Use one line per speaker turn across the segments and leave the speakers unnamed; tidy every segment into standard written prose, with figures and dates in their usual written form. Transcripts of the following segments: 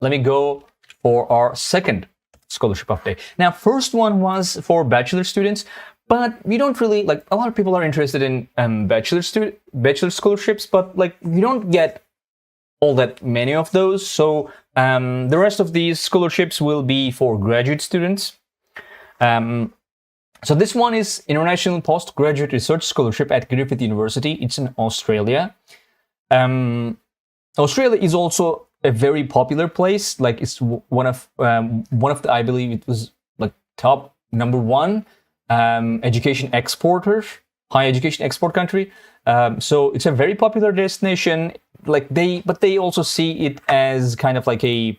let me go for our second scholarship update. Now, first one was for bachelor students, but we don't really, like, a lot of people are interested in bachelor scholarships, but like we don't get all that many of those. So the rest of these scholarships will be for graduate students. So this one is International Postgraduate Research Scholarship at Griffith University. It's in Australia. Australia is also a very popular place. Like it's one of the, I believe it was like top #1 education exporter, high education export country. So it's a very popular destination. Like but they also see it as kind of like a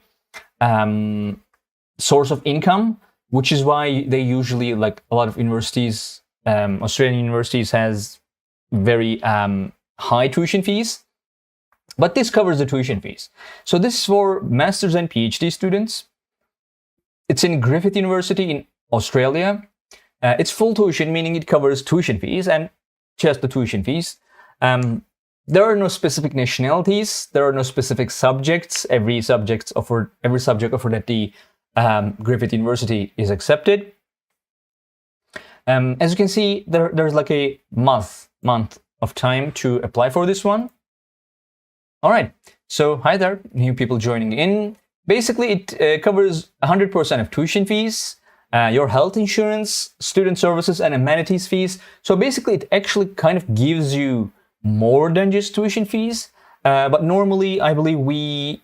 source of income, which is why they usually, like a lot of universities, Australian universities has very high tuition fees. But this covers the tuition fees. So this is for master's and PhD students. It's in Griffith University in Australia. It's full tuition, meaning it covers tuition fees and just the tuition fees. There are no specific nationalities. There are no specific subjects. Every subject offered at the Griffith University is accepted. As you can see, there's like a month of time to apply for this one. All right, so hi there, new people joining in. Basically, it covers 100% of tuition fees, your health insurance, student services, and amenities fees. So basically, it actually kind of gives you more than just tuition fees. But normally, I believe we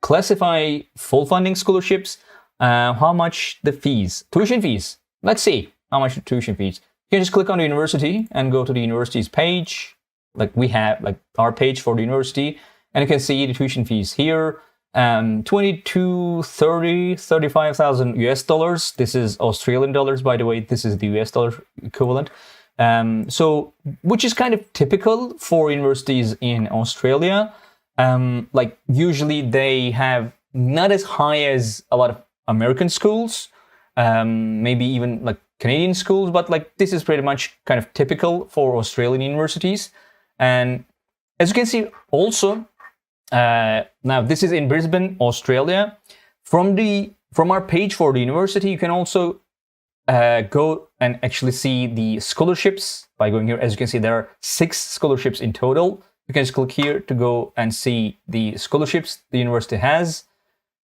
classify full funding scholarships. How much the fees, tuition fees? Let's see how much the tuition fees. You can just click on the university and go to the university's page. Like we have like our page for the university, and you can see the tuition fees here. 22, 30, 35,000 US dollars. This is Australian dollars, by the way. This is the US dollar equivalent. So, which is kind of typical for universities in Australia. Like usually they have not as high as a lot of American schools, maybe even like Canadian schools, but like this is pretty much kind of typical for Australian universities. And as you can see also, now this is in Brisbane, Australia. From our page for the university, you can also go and actually see the scholarships by going here. As you can see, there are 6 scholarships in total. You can just click here to go and see the scholarships the university has.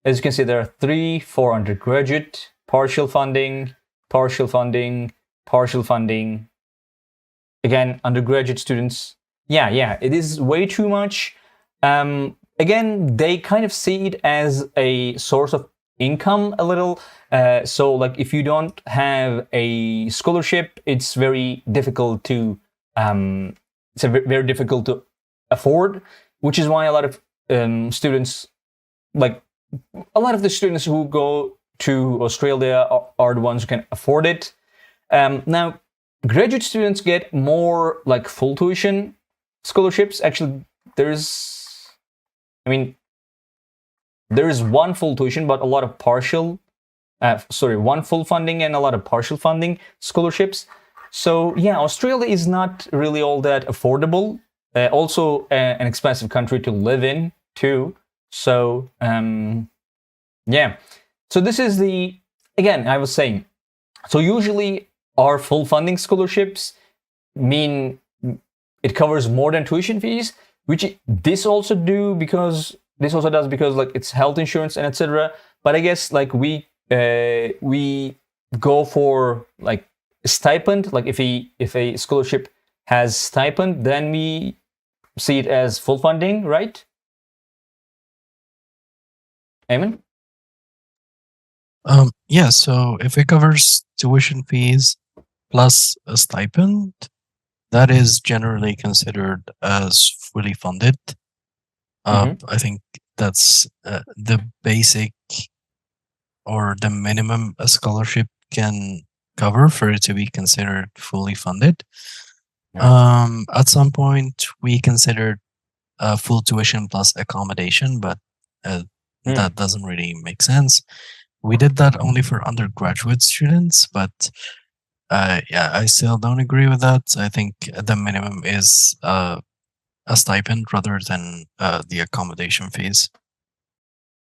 As you can see, there are 3 for undergraduate, partial funding. Again, undergraduate students. Yeah, it is way too much. Again, they kind of see it as a source of income a little. So like if you don't have a scholarship, it's very difficult to very difficult to afford, which is why a lot of students, like a lot of the students who go to Australia are the ones who can afford it. Now, graduate students get more like full tuition scholarships. Actually, there is one full tuition, but a lot of one full funding and a lot of partial funding scholarships. So yeah, Australia is not really all that affordable. Also an expensive country to live in too. So yeah. So this is again, I was saying, so usually our full funding scholarships mean it covers more than tuition fees, which this also does because like it's health insurance and etc. But I guess like we go for like a stipend. Like if a scholarship has stipend, then we see it as full funding, right? Eamon?
Yeah, so if it covers tuition fees plus a stipend, that is generally considered as fully funded. I think that's the basic or the minimum a scholarship can cover for it to be considered fully funded. At some point, we considered full tuition plus accommodation, but that doesn't really make sense. We did that only for undergraduate students, but yeah, I still don't agree with that. I think the minimum is a stipend rather than the accommodation fees.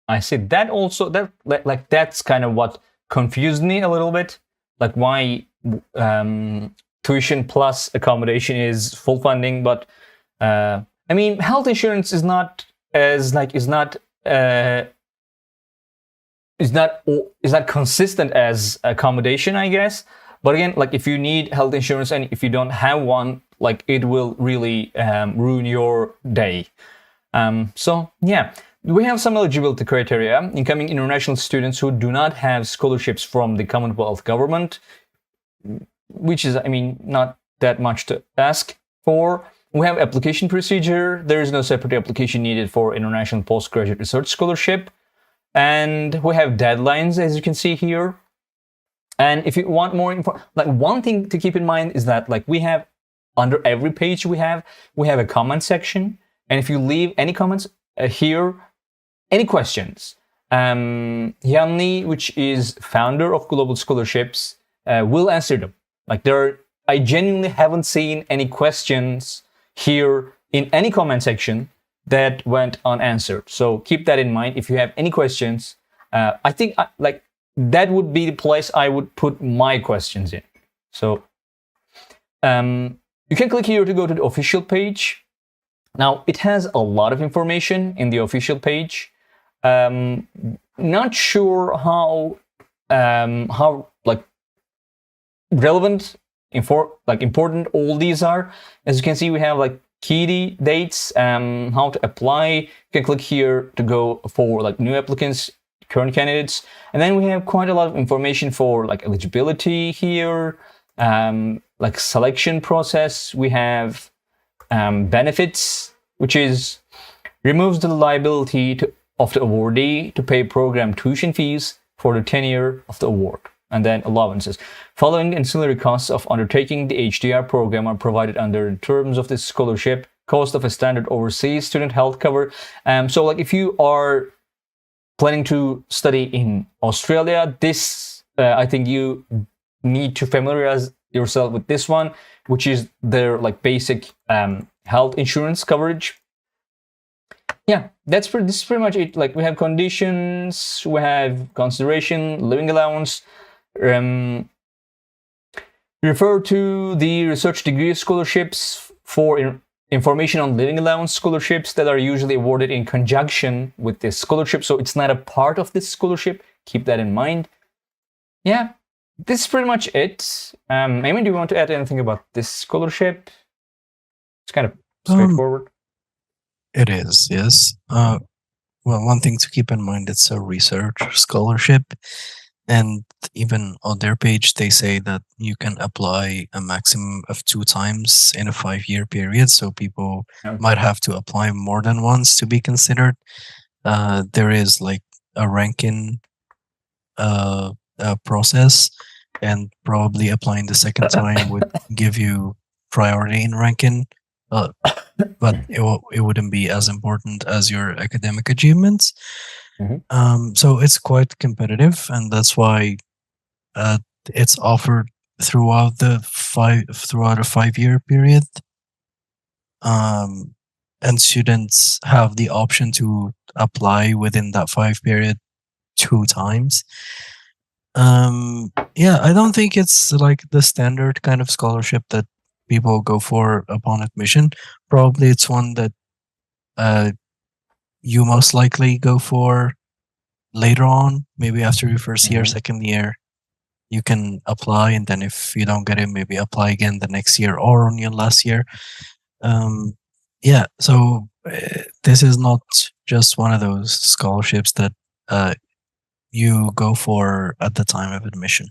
I see that also. That like that's kind of what confused me a little bit. Like why tuition plus accommodation is full funding, but I mean, health insurance is not as like is not consistent as accommodation, I guess. But again, like if you need health insurance and if you don't have one, like it will really ruin your day. So yeah, we have some eligibility criteria. Incoming international students who do not have scholarships from the Commonwealth government, which is, I mean, not that much to ask for. We have application procedure. There is no separate application needed for international postgraduate research scholarship. And we have deadlines, as you can see here. And if you want more info, like one thing to keep in mind is that like we have under every page we have a comment section. And if you leave any comments here, any questions, Yanni, which is founder of Global Scholarships, will answer them. Like I genuinely haven't seen any questions here in any comment section that went unanswered. So keep that in mind. If you have any questions, I think like that would be the place I would put my questions in. So you can click here to go to the official page. Now it has a lot of information in the official page. Not sure how like relevant, important all these are. As you can see, we have like key dates, how to apply. You can click here to go for like new applicants, current candidates, and then we have quite a lot of information for like eligibility here, like selection process. We have benefits, which is removes the liability of the awardee to pay program tuition fees for the tenure of the award. And then allowances. Following ancillary costs of undertaking the HDR program are provided under the terms of this scholarship. Cost of a standard overseas student health cover. So like if you are planning to study in Australia, this I think you need to familiarize yourself with this one, which is their like basic health insurance coverage. Yeah, this is pretty much it. Like we have conditions, we have consideration, living allowance. Refer to the research degree scholarships for information on living allowance scholarships that are usually awarded in conjunction with this scholarship. So it's not a part of this scholarship. Keep that in mind. Yeah, this is pretty much it. Amy, do you want to add anything about this scholarship? It's kind of straightforward.
It is, yes. Well, one thing to keep in mind, it's a research scholarship. And even on their page, they say that you can apply a maximum of 2 times in a 5-year period. So people might have to apply more than once to be considered. There is like a ranking process, and probably applying the second time would give you priority in ranking. But it wouldn't be as important as your academic achievements. So it's quite competitive, and that's why it's offered throughout a 5-year period. And students have the option to apply within that 5 period 2 times. Yeah, I don't think it's like the standard kind of scholarship that people go for upon admission. Probably it's one that you most likely go for later on, maybe after your first year, second year. You can apply, and then if you don't get it, maybe apply again the next year or on your last year. Yeah, so this is not just one of those scholarships that you go for at the time of admission.